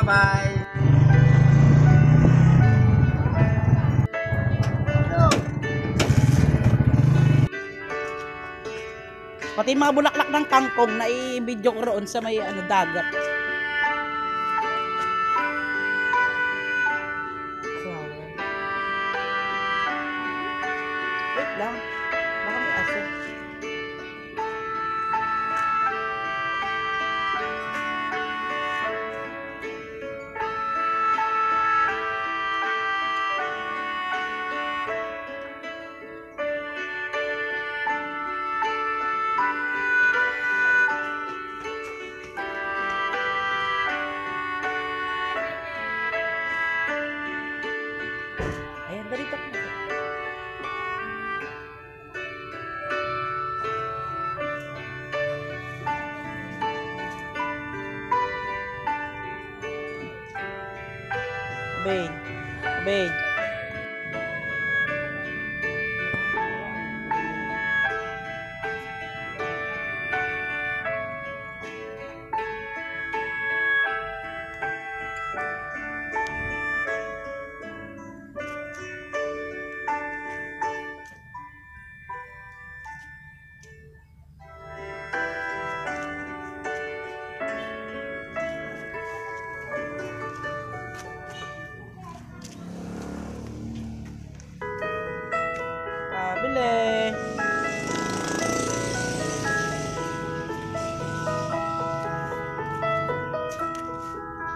Bye-bye. Pati mga bulaklak ng kangkong na i-video ko roon sa may dagat. Flower. Wait lang. Baka may aso. Ayan, dali to. Abay. Abay. Bili.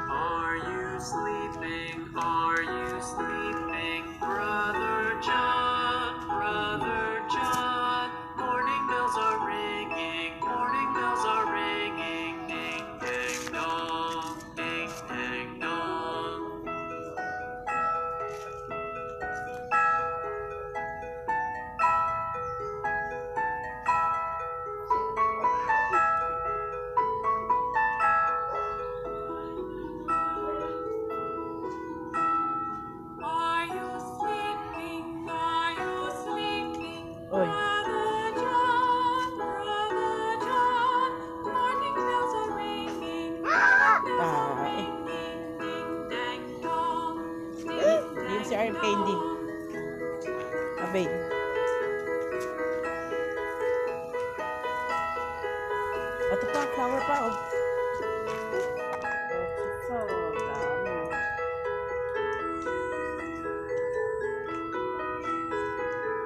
Are you sleeping? Are you sleeping, Brother John? Brother John. Morning bells are ringing. Morning bells are ringing. Ding ding dong. Ding ding dong. Are you sleeping? Are you sleeping? Oy. Brother John, Brother John. Morning bells are ringing. Morning bells are ringing. Ding dang dong. Ding Yung si dang RM Candy. dong. Abay. Ito pa, flower pa, oh. So, dami.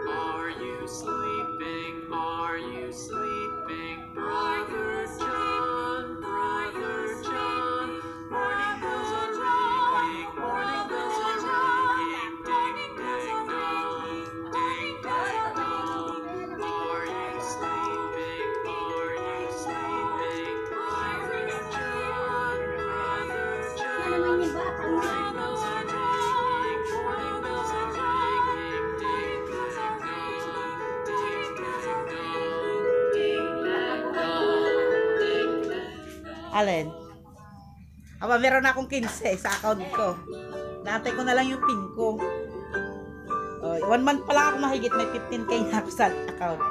Are you sleeping? Are you sleeping, Brother John? Brother John. Morning bells are ringing. Morning bells are ringing. Ding dang dong. Ding dang dong. Are you sleeping? Are you sleeping, Brother John? Brother John. Morning bells are ringing. Morning bells are ringing. Ding dang dong. Ding dang dong. Ding dang dong. Ding dang dong. Alin? Aba, meron na akong 15 sa account ko. Naantay ko na lang yung PIN ko. Oh, 1 month pa lang ako mahigit. May 15K na ako sa account.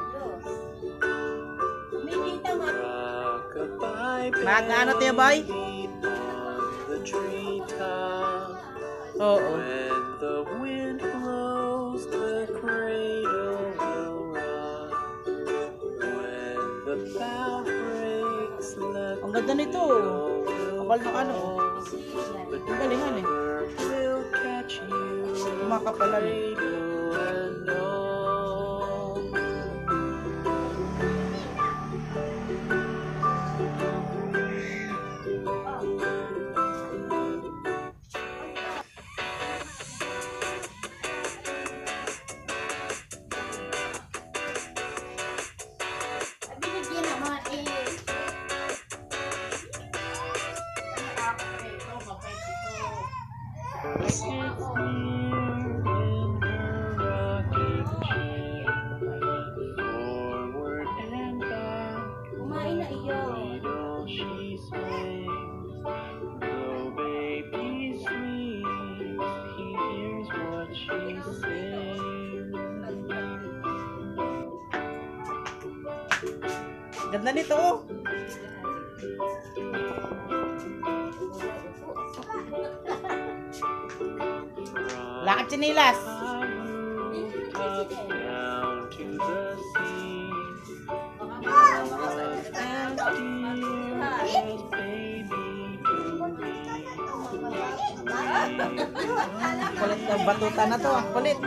Rock-a-bye, Mag, ano tayo, boy? baby, on the treetop. Oo. When the wind blows, the cradle will rock. When the bough breaks, let Ang ganda nito. Kapal ng ano. but Ang galingan eh. never will catch you. Kumakapalan. Cradle and all. Sits near in her rocking chair, forward and back, cradle she swings. Though baby sleeps, he hears what she sings. Ganda nito, oh. Bakit sinilas? Kulit ng batuta na to. Ang kulit.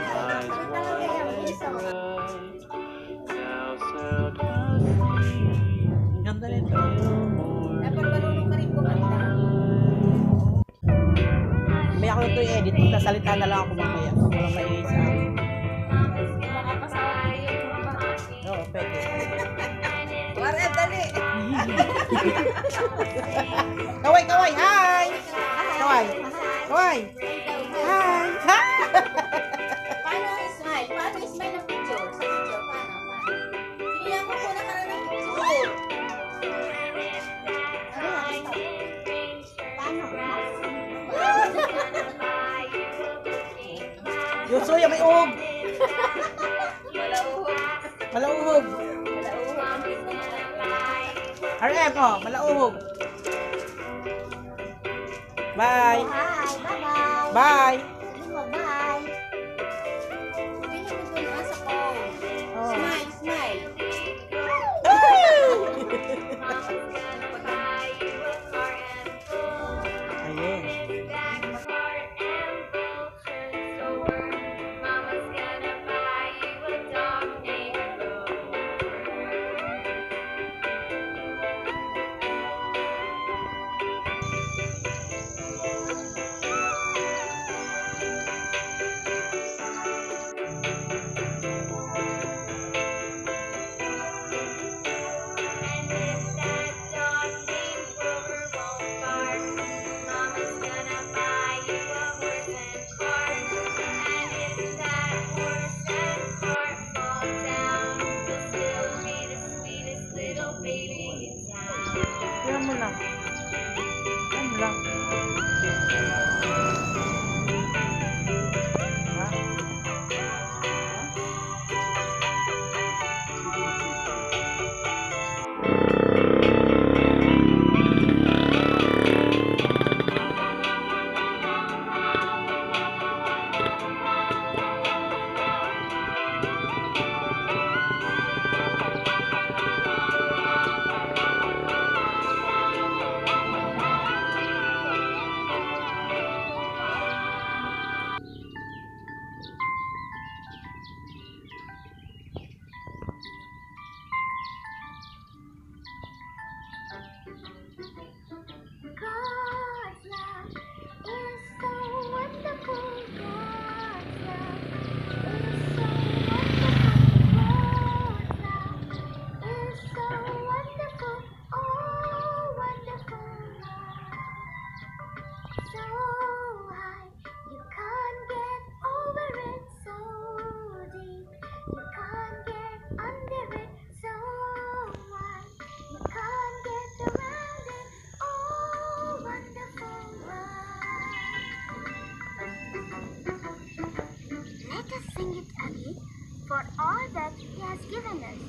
Ang ganda nito. Dapat marunong ka rin kumanta. May ako ito i-edit. Sasalita na lang ako mamaya. Walang maingay sa akin. Makapasama yung kumakasin. Oo, pwede. Wala, dali. Kaway, kaway! Hi! Kaway! Kaway! Hi! Ha! Paano smile? Paano smile ng picture? Sa picture, paano? Sige lang ko na ka ng picture. Yung suya may uhog! Malauhog. Malauhog! RM, oh, malauhog! Bye! Hi, bye-bye. Bye! Bye-bye. Tingnan mo dun, asa ko. Oh. Smile, smile. Ayun. Kaya mo lang. Kaya mo lang. Ha? God's love is so wonderful. God's love is so wonderful. God's love is so wonderful. Oh, wonderful love. So high, you can't get over it. So deep, you can't get under it. So wide, you can't get around it. Oh, wonderful love. Let us sing it again for all that He has given us.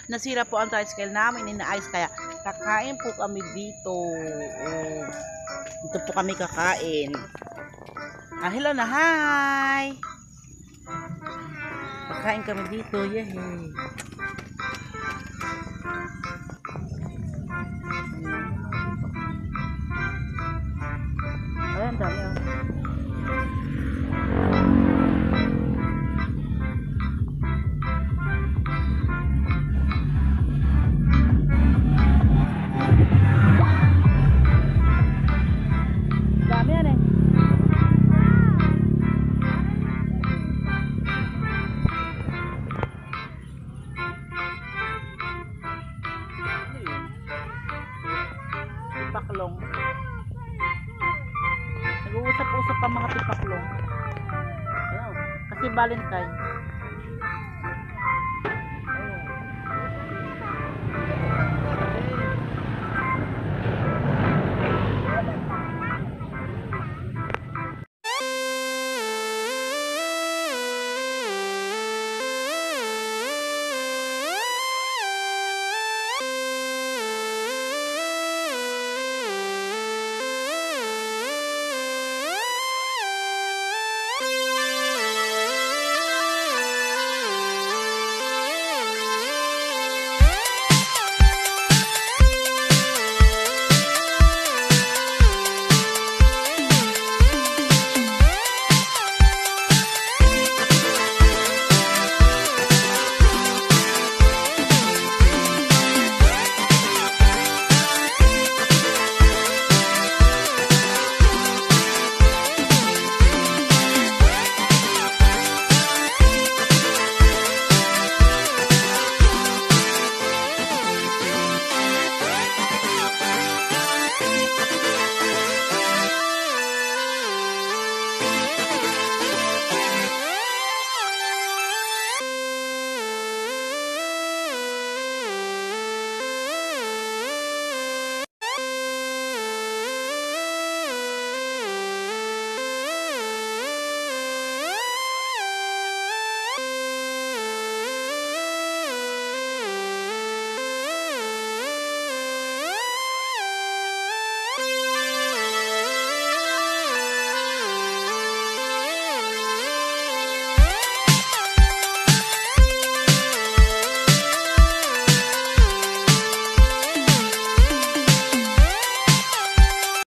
Nasira po ang tricycle namin, inaayos kaya kakain po kami dito. Oh, dito po kami kakain. Ah, hello na, hi! Kakain kami dito, yay! Ayan, dami oh. Dami yan eh. Tipaklong. Nag-uusap-usap pa mga tipaklong. Ayun, kasi Valentine.